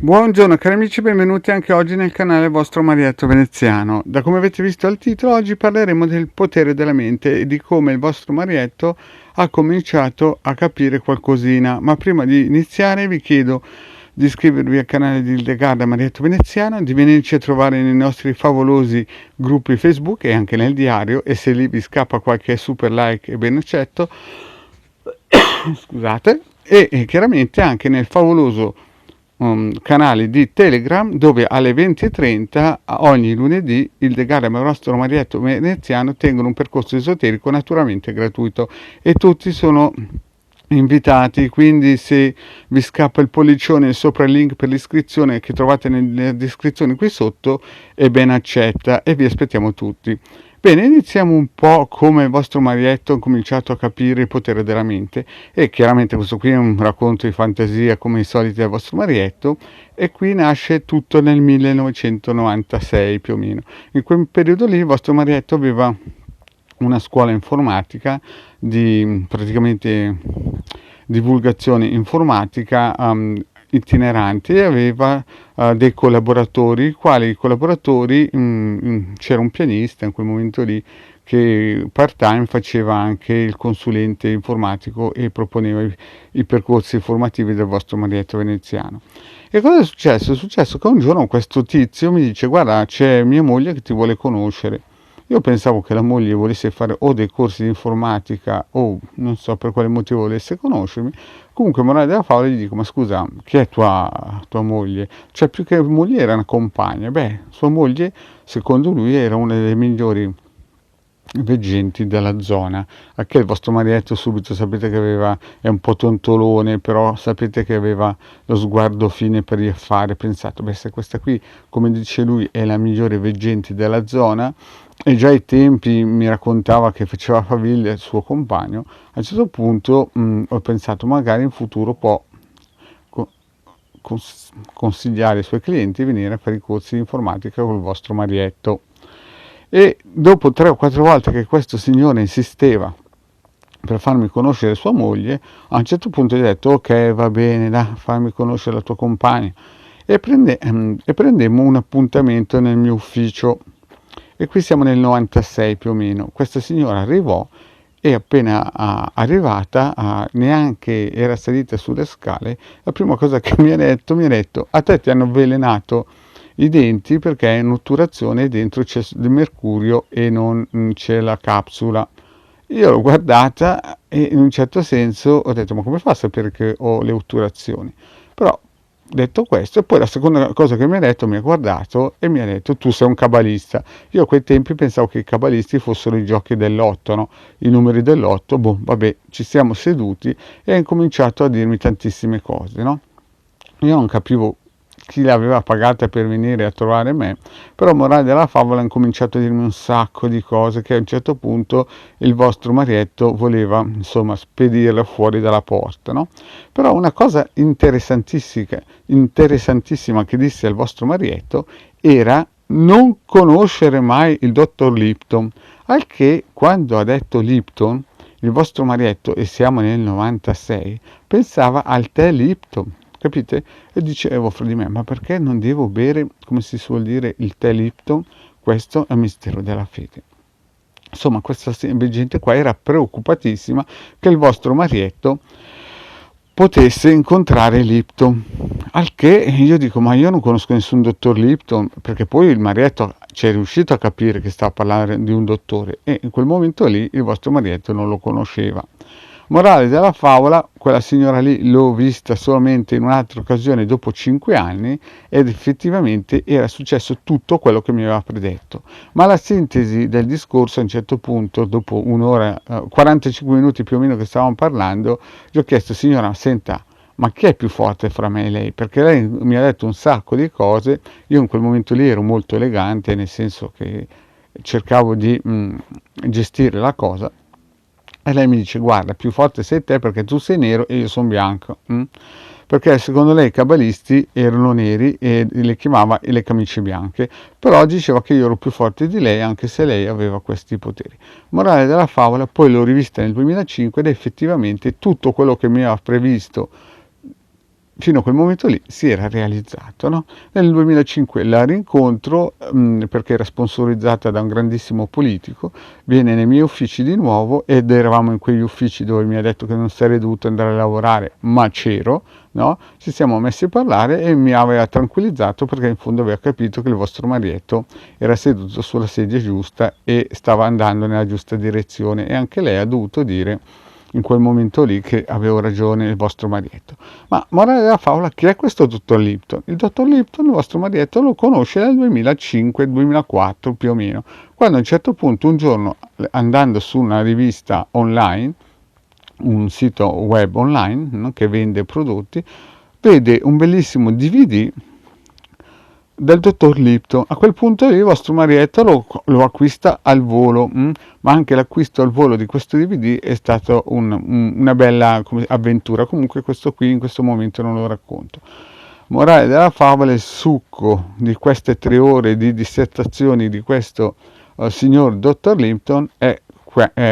Buongiorno cari amici, benvenuti anche oggi nel canale vostro Marietto Veneziano. Da come avete visto al titolo, oggi parleremo del potere della mente e di come il vostro Marietto ha cominciato a capire qualcosina. Ma prima di iniziare vi chiedo di iscrivervi al canale di Hildegarda Marietto Veneziano, di venirci a trovare nei nostri favolosi gruppi Facebook e anche nel diario, e se lì vi scappa qualche super like è ben accetto, scusate, e chiaramente anche nel favoloso canale di Telegram, dove alle 20:30 ogni lunedì il Hildegarda e Mastro Marietto Veneziano tengono un percorso esoterico naturalmente gratuito e tutti sono invitati. Quindi se vi scappa il pollicione sopra il link per l'iscrizione che trovate nelle descrizioni qui sotto, è ben accetta e vi aspettiamo tutti. Bene, iniziamo un po' come il vostro Marietto ha cominciato a capire il potere della mente, e chiaramente questo qui è un racconto di fantasia come i soliti del vostro Marietto, e qui nasce tutto nel 1996 più o meno. In quel periodo lì il vostro Marietto aveva una scuola informatica di praticamente divulgazione informatica itineranti, e aveva dei collaboratori, quali collaboratori c'era un pianista in quel momento lì che part time faceva anche il consulente informatico e proponeva i percorsi formativi del vostro Marietto Veneziano. E cosa è successo? È successo che un giorno questo tizio mi dice: guarda, c'è mia moglie che ti vuole conoscere. Io pensavo che la moglie volesse fare o dei corsi di informatica o non so per quale motivo volesse conoscermi. Comunque, morale della favola, gli dico: ma scusa, chi è tua moglie? Cioè, più che moglie era una compagna. Beh, sua moglie, secondo lui, era una delle migliori veggenti della zona. A che il vostro Marietto subito sapete che aveva, è un po' tontolone, però sapete che aveva lo sguardo fine per gli affari. Pensato: beh, se questa qui, come dice lui, è la migliore veggente della zona, e già ai tempi mi raccontava che faceva faville al suo compagno, a un certo punto ho pensato: magari in futuro può consigliare ai suoi clienti di venire a fare i corsi di informatica col vostro Marietto. E dopo 3 o 4 volte che questo signore insisteva per farmi conoscere sua moglie, a un certo punto gli ho detto: ok, va bene, dai, fammi conoscere la tua compagna. E prendemmo un appuntamento nel mio ufficio. E qui siamo nel 96 più o meno. Questa signora arrivò, e appena arrivata, neanche era salita sulle scale, la prima cosa che mi ha detto: a te ti hanno avvelenato i denti perché è in otturazione e dentro c'è del mercurio e non c'è la capsula. Io l'ho guardata e in un certo senso ho detto: ma come fa a sapere che ho le otturazioni? Però detto questo, e poi la seconda cosa che mi ha detto, mi ha guardato e mi ha detto: tu sei un cabalista. Io a quei tempi pensavo che i cabalisti fossero i giochi dell'otto, no? I numeri dell'otto. Boh, vabbè, ci siamo seduti e ha incominciato a dirmi tantissime cose, no? Io non capivo chi l'aveva pagata per venire a trovare me, però morale della favola ha incominciato a dirmi un sacco di cose che a un certo punto il vostro Marietto voleva, insomma, spedirla fuori dalla porta, no? Però una cosa interessantissima che disse al vostro Marietto era non conoscere mai il dottor Lipton, al che quando ha detto Lipton il vostro Marietto, e siamo nel 96, pensava al tè Lipton, capite? E dicevo fra di me: ma perché non devo bere, come si suol dire, il tè Lipton? Questo è il mistero della fede. Insomma, questa gente qua era preoccupatissima che il vostro Marietto potesse incontrare Lipton, al che io dico: ma io non conosco nessun dottor Lipton, perché poi il Marietto ci è riuscito a capire che stava a parlare di un dottore, e in quel momento lì il vostro Marietto non lo conosceva. Morale della favola: quella signora lì l'ho vista solamente in un'altra occasione dopo 5 anni, ed effettivamente era successo tutto quello che mi aveva predetto. Ma la sintesi del discorso, a un certo punto, dopo un'ora, 45 minuti più o meno che stavamo parlando, gli ho chiesto: signora, senta, ma chi è più forte fra me e lei? Perché lei mi ha detto un sacco di cose, io in quel momento lì ero molto elegante, nel senso che cercavo di gestire la cosa. E lei mi dice: guarda, più forte sei te perché tu sei nero e io sono bianco. Perché secondo lei i cabalisti erano neri e le chiamava le camicie bianche, però diceva che io ero più forte di lei anche se lei aveva questi poteri. Morale della favola: poi l'ho rivista nel 2005 ed effettivamente tutto quello che mi aveva previsto fino a quel momento lì si era realizzato, no? Nel 2005 la rincontro perché era sponsorizzata da un grandissimo politico, viene nei miei uffici di nuovo ed eravamo in quegli uffici dove mi ha detto che non sarei dovuto andare a lavorare, ma c'ero, no? Ci siamo messi a parlare e mi aveva tranquillizzato perché in fondo aveva capito che il vostro Marietto era seduto sulla sedia giusta e stava andando nella giusta direzione, e anche lei ha dovuto dire in quel momento lì che avevo ragione il vostro Marietto. Ma morale della favola, chi è questo dottor Lipton? Il dottor Lipton, il vostro Marietto, lo conosce dal 2005-2004 più o meno, quando a un certo punto un giorno, andando su una rivista online, un sito web online, no, che vende prodotti, vede un bellissimo DVD del dottor Lipton. A quel punto lì il vostro Marietto lo acquista al volo, ma anche l'acquisto al volo di questo DVD è stata una bella avventura. Comunque questo qui in questo momento non lo racconto. Morale della favola, il succo di queste 3 ore di dissertazioni di questo signor dottor Lipton è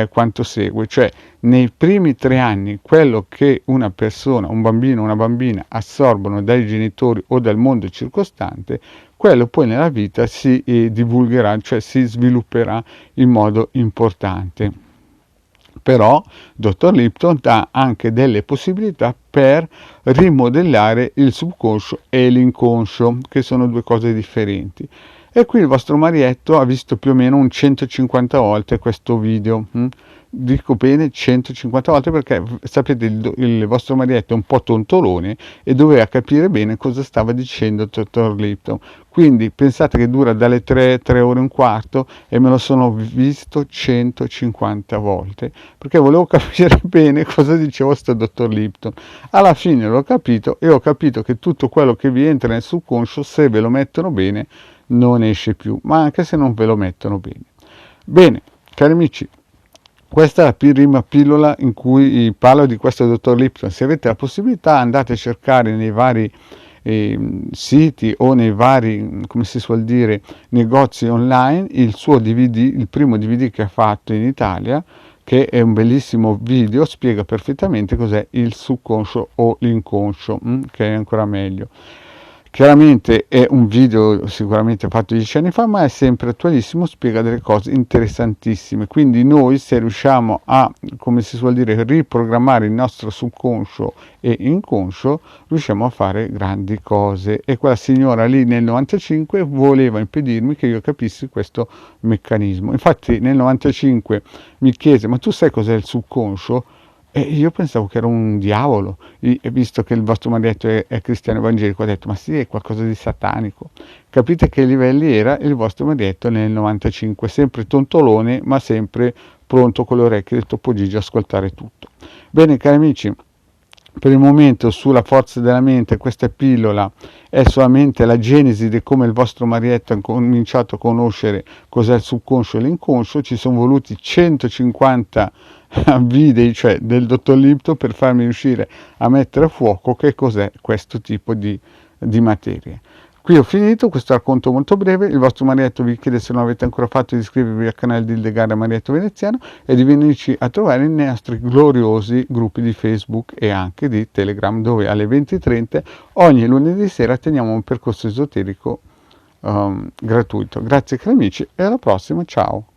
quanto segue, cioè nei primi 3 anni quello che una persona, un bambino o una bambina assorbono dai genitori o dal mondo circostante, quello poi nella vita si divulgherà, cioè si svilupperà in modo importante. Però dottor Lipton dà anche delle possibilità per rimodellare il subconscio e l'inconscio, che sono 2 cose differenti. E qui il vostro Marietto ha visto più o meno un 150 volte questo video. Dico bene 150 volte perché sapete il vostro Marietto è un po' tontolone e doveva capire bene cosa stava dicendo il dottor Lipton. Quindi pensate che dura dalle 3 ore e un quarto e me lo sono visto 150 volte perché volevo capire bene cosa diceva questo dottor Lipton. Alla fine l'ho capito e ho capito che tutto quello che vi entra nel subconscio, se ve lo mettono bene, non esce più, ma anche se non ve lo mettono bene. Bene, cari amici, questa è la prima pillola in cui parlo di questo dottor Lipton. Se avete la possibilità andate a cercare nei vari siti o nei vari, come si suol dire, negozi online il suo DVD, il primo DVD che ha fatto in Italia, che è un bellissimo video, spiega perfettamente cos'è il subconscio o l'inconscio, che è ancora meglio. Chiaramente è un video sicuramente fatto 10 anni fa, ma è sempre attualissimo, spiega delle cose interessantissime. Quindi noi, se riusciamo a, come si suol dire, riprogrammare il nostro subconscio e inconscio, riusciamo a fare grandi cose. E quella signora lì nel 95 voleva impedirmi che io capissi questo meccanismo. Infatti nel 95 mi chiese: ma tu sai cos'è il subconscio? E io pensavo che era un diavolo, e visto che il vostro Marietto è cristiano evangelico, ho detto: ma sì, è qualcosa di satanico. Capite che livelli era il vostro Marietto nel 95, sempre tontolone, ma sempre pronto con le orecchie del Topo Gigi a ascoltare tutto. Bene, cari amici, per il momento sulla forza della mente questa pillola è solamente la genesi di come il vostro Marietto ha cominciato a conoscere cos'è il subconscio e l'inconscio. Ci sono voluti 150 video, cioè del dottor Lipton, per farmi riuscire a mettere a fuoco che cos'è questo tipo di materie. Qui ho finito questo racconto molto breve. Il vostro Marietto vi chiede, se non avete ancora fatto, di iscrivervi al canale di Ildegara Marietto Veneziano e di venirci a trovare nei nostri gloriosi gruppi di Facebook e anche di Telegram, dove alle 20:30 ogni lunedì sera teniamo un percorso esoterico gratuito. Grazie cari amici e alla prossima, ciao!